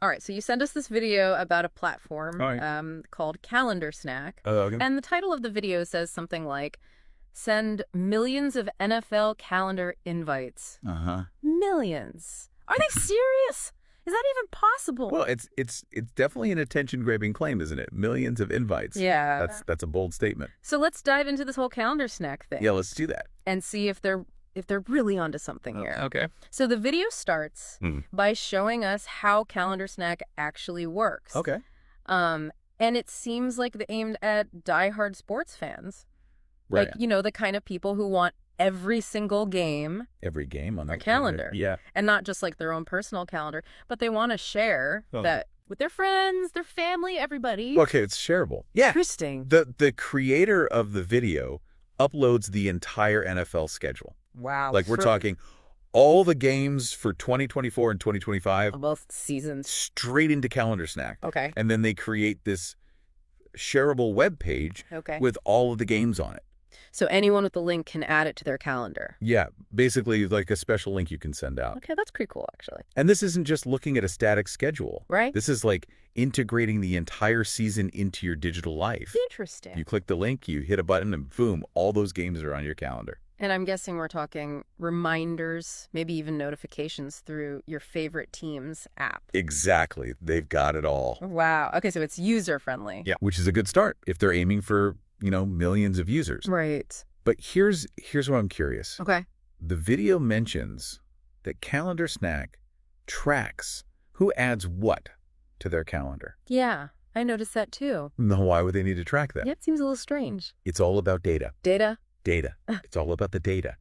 All right, so you sent us this video about a platform All right. called Calendarsnack. Okay. And the title of the video says something like, send millions of NFL calendar invites. Uh-huh. Millions. Are they serious? Is that even possible? Well, it's definitely an attention-grabbing claim, isn't it? Millions of invites. Yeah. That's a bold statement. So let's dive into this whole calendar snack thing Yeah, let's do that. and see if they're really onto something here. Okay. So the video starts Hmm. by showing us how Calendar Snack actually works. Okay. And it seems like they're aimed at diehard sports fans. Right. Like, the kind of people who want every single game Every game on their the calendar. Yeah. And not just like their own personal calendar, but they want to share Oh. that with their friends, their family, everybody. Okay, it's shareable. Yeah. Interesting. The creator of the video uploads the entire NFL schedule. Wow. Like we're talking all the games for 2024 and 2025 both seasons. straight into Calendar Snack. Okay. And then they create this shareable web page Okay. with all of the games on it. So anyone with the link can add it to their calendar. Yeah, basically like a special link you can send out. Okay, that's pretty cool, actually. And this isn't just looking at a static schedule. Right? This is like integrating the entire season into your digital life. Interesting. You click the link, you hit a button, and boom, all those games are on your calendar. And I'm guessing we're talking reminders, maybe even notifications through your favorite team's app. Exactly. They've got it all. Wow. Okay, so it's user-friendly. Yeah, which is a good start if they're aiming for, millions of users. Right. But here's what I'm curious. Okay. The video mentions that Calendar Snack tracks who adds what to their calendar. Yeah, I noticed that too. Now, why would they need to track that? Yeah, it seems a little strange. It's all about data. Data? Data. It's all about the data.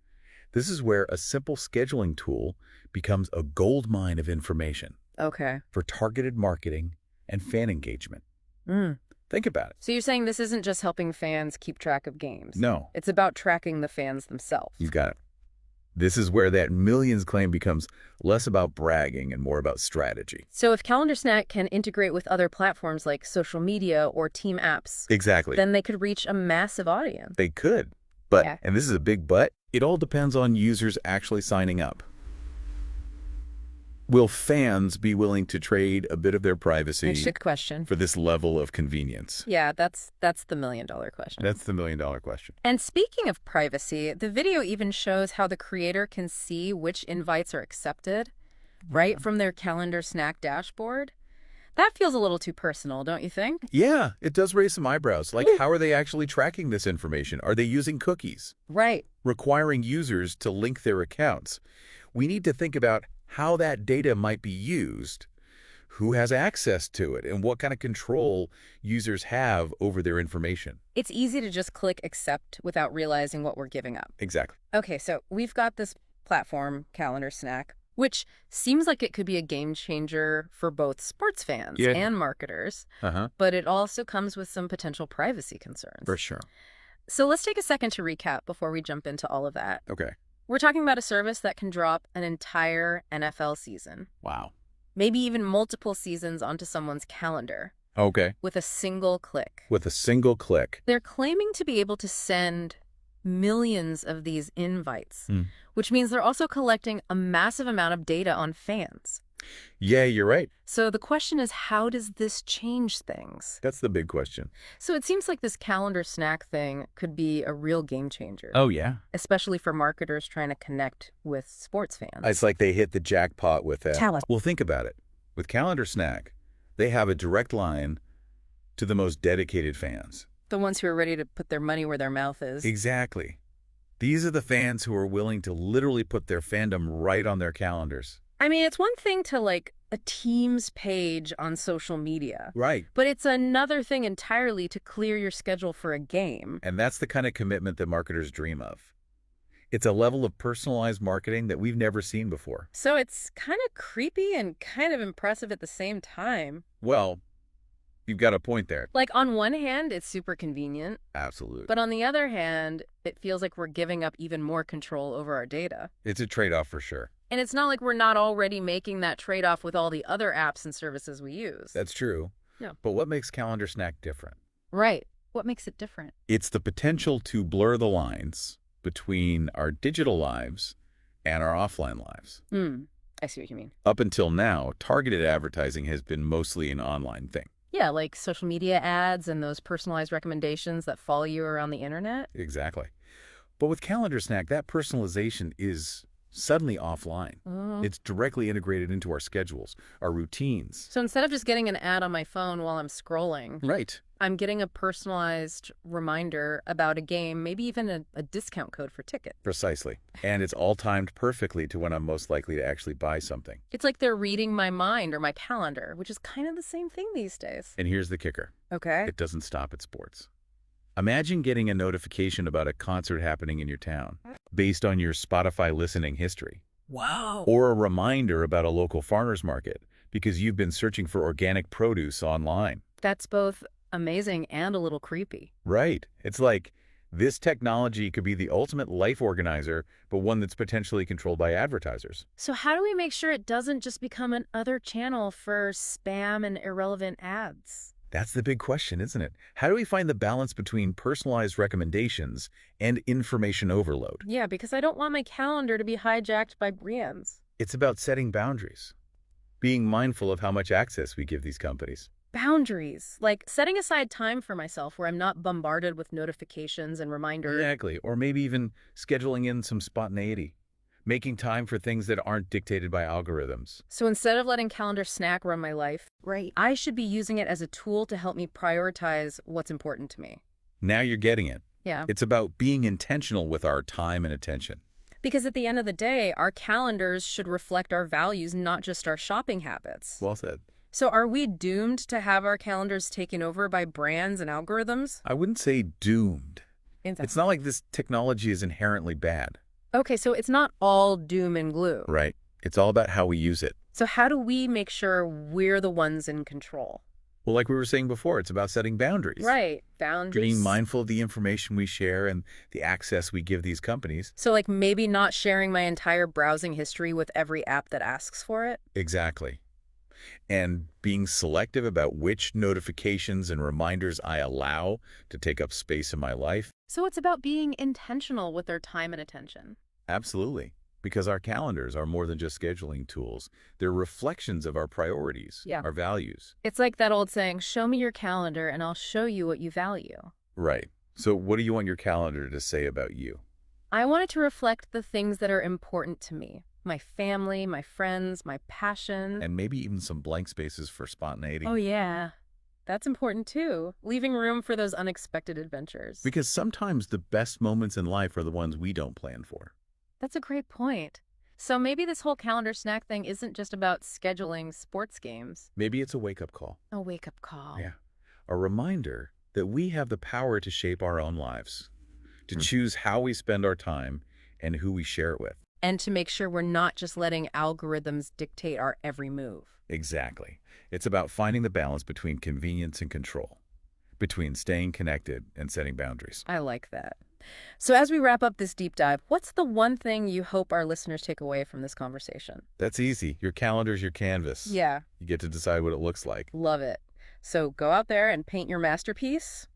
This is where a simple scheduling tool becomes a gold mine of information Okay. for targeted marketing and fan engagement. Mm. Think about it. So you're saying this isn't just helping fans keep track of games. No, It's about tracking the fans themselves. you've got it. This is where that millions claim becomes less about bragging and more about strategy. So if Calendar Snack can integrate with other platforms like social media or team apps, Exactly. then they could reach a massive audience. They could. But, Yeah. and this is a big but, it all depends on users actually signing up. Will fans be willing to trade a bit of their privacy Good question. for this level of convenience? Yeah, that's the million-dollar question. That's the million-dollar question. And speaking of privacy, the video even shows how the creator can see which invites are accepted right from their Calendar Snack dashboard. That feels a little too personal, don't you think? Yeah, it does raise some eyebrows. Like, how are they actually tracking this information? Are they using cookies, Right. requiring users to link their accounts? We need to think about how that data might be used, who has access to it, and what kind of control users have over their information. It's easy to just click accept without realizing what we're giving up. Exactly. Okay, so we've got this platform, Calendar Snack, which seems like it could be a game changer for both sports fans Yeah. and marketers, Uh-huh. but it also comes with some potential privacy concerns. For sure. So let's take a second to recap before we jump into all of that. Okay. We're talking about a service that can drop an entire NFL season, Wow. maybe even multiple seasons onto someone's calendar Okay. with a single click. With a single click. They're claiming to be able to send millions of these invites, which means they're also collecting a massive amount of data on fans. Yeah, you're right. So the question is, how does this change things? That's the big question. So it seems like this Calendar Snack thing could be a real game changer, Oh, yeah. especially for marketers trying to connect with sports fans. It's like they hit the jackpot with that. Tell us. Well, think about it. With Calendar Snack, they have a direct line to the most dedicated fans. The ones who are ready to put their money where their mouth is. Exactly. These are the fans who are willing to literally put their fandom right on their calendars. I mean, it's one thing to like a team's page on social media, Right. but it's another thing entirely to clear your schedule for a game. And that's the kind of commitment that marketers dream of. It's a level of personalized marketing that we've never seen before. So it's kind of creepy and kind of impressive at the same time. Well, you've got a point there. Like on one hand, it's super convenient, Absolutely. but on the other hand, it feels like we're giving up even more control over our data. It's a trade-off for sure. And it's not like we're not already making that trade-off with all the other apps and services we use. That's true. Yeah. But what makes Calendar Snack different? Right. What makes it different? It's the potential to blur the lines between our digital lives and our offline lives. I see what you mean. Up until now, targeted advertising has been mostly an online thing. Yeah, like social media ads and those personalized recommendations that follow you around the internet. Exactly. But with Calendarsnack, that personalization is suddenly offline. Oh. It's directly integrated into our schedules, our routines. So instead of just getting an ad on my phone while I'm scrolling, Right. I'm getting a personalized reminder about a game, maybe even a discount code for ticket. Precisely. And it's all timed perfectly to when I'm most likely to actually buy something. It's like they're reading my mind or my calendar, which is kind of the same thing these days. And here's the kicker. Okay. It doesn't stop at sports. Imagine getting a notification about a concert happening in your town based on your Spotify listening history. Wow. Or a reminder about a local farmer's market because you've been searching for organic produce online. That's both amazing and a little creepy. Right. It's like this technology could be the ultimate life organizer, but one that's potentially controlled by advertisers. So how do we make sure it doesn't just become another channel for spam and irrelevant ads? That's the big question, isn't it? How do we find the balance between personalized recommendations and information overload? Yeah, because I don't want my calendar to be hijacked by brands. It's about setting boundaries, being mindful of how much access we give these companies. Boundaries, like setting aside time for myself where I'm not bombarded with notifications and reminders. Exactly. Or maybe even scheduling in some spontaneity, making time for things that aren't dictated by algorithms. So instead of letting Calendarsnack run my life, Right. I should be using it as a tool to help me prioritize what's important to me. Now you're getting it. Yeah. It's about being intentional with our time and attention. Because at the end of the day, our calendars should reflect our values, not just our shopping habits. Well said. So are we doomed to have our calendars taken over by brands and algorithms? I wouldn't say doomed. It's not like this technology is inherently bad. Okay, so it's not all doom and gloom. Right. It's all about how we use it. So how do we make sure we're the ones in control? Well, like we were saying before, it's about setting boundaries. Right, boundaries. Being mindful of the information we share and the access we give these companies. So like maybe not sharing my entire browsing history with every app that asks for it? Exactly. And being selective about which notifications and reminders I allow to take up space in my life. So it's about being intentional with our time and attention. Absolutely. Because our calendars are more than just scheduling tools. They're reflections of our priorities, Yeah. our values. It's like that old saying, show me your calendar and I'll show you what you value. Right. So what do you want your calendar to say about you? I want it to reflect the things that are important to me. My family, my friends, my passion. And maybe even some blank spaces for spontaneity. Oh, yeah. That's important, too. Leaving room for those unexpected adventures. Because sometimes the best moments in life are the ones we don't plan for. That's a great point. So maybe this whole Calendarsnack thing isn't just about scheduling sports games. Maybe it's a wake-up call. A wake-up call. Yeah. A reminder that we have the power to shape our own lives, to choose how we spend our time and who we share it with. And to make sure we're not just letting algorithms dictate our every move. Exactly. It's about finding the balance between convenience and control, between staying connected and setting boundaries. I like that. So as we wrap up this deep dive, what's the one thing you hope our listeners take away from this conversation? That's easy. Your calendar's your canvas. Yeah, You get to decide what it looks like. love it. So go out there and paint your masterpiece.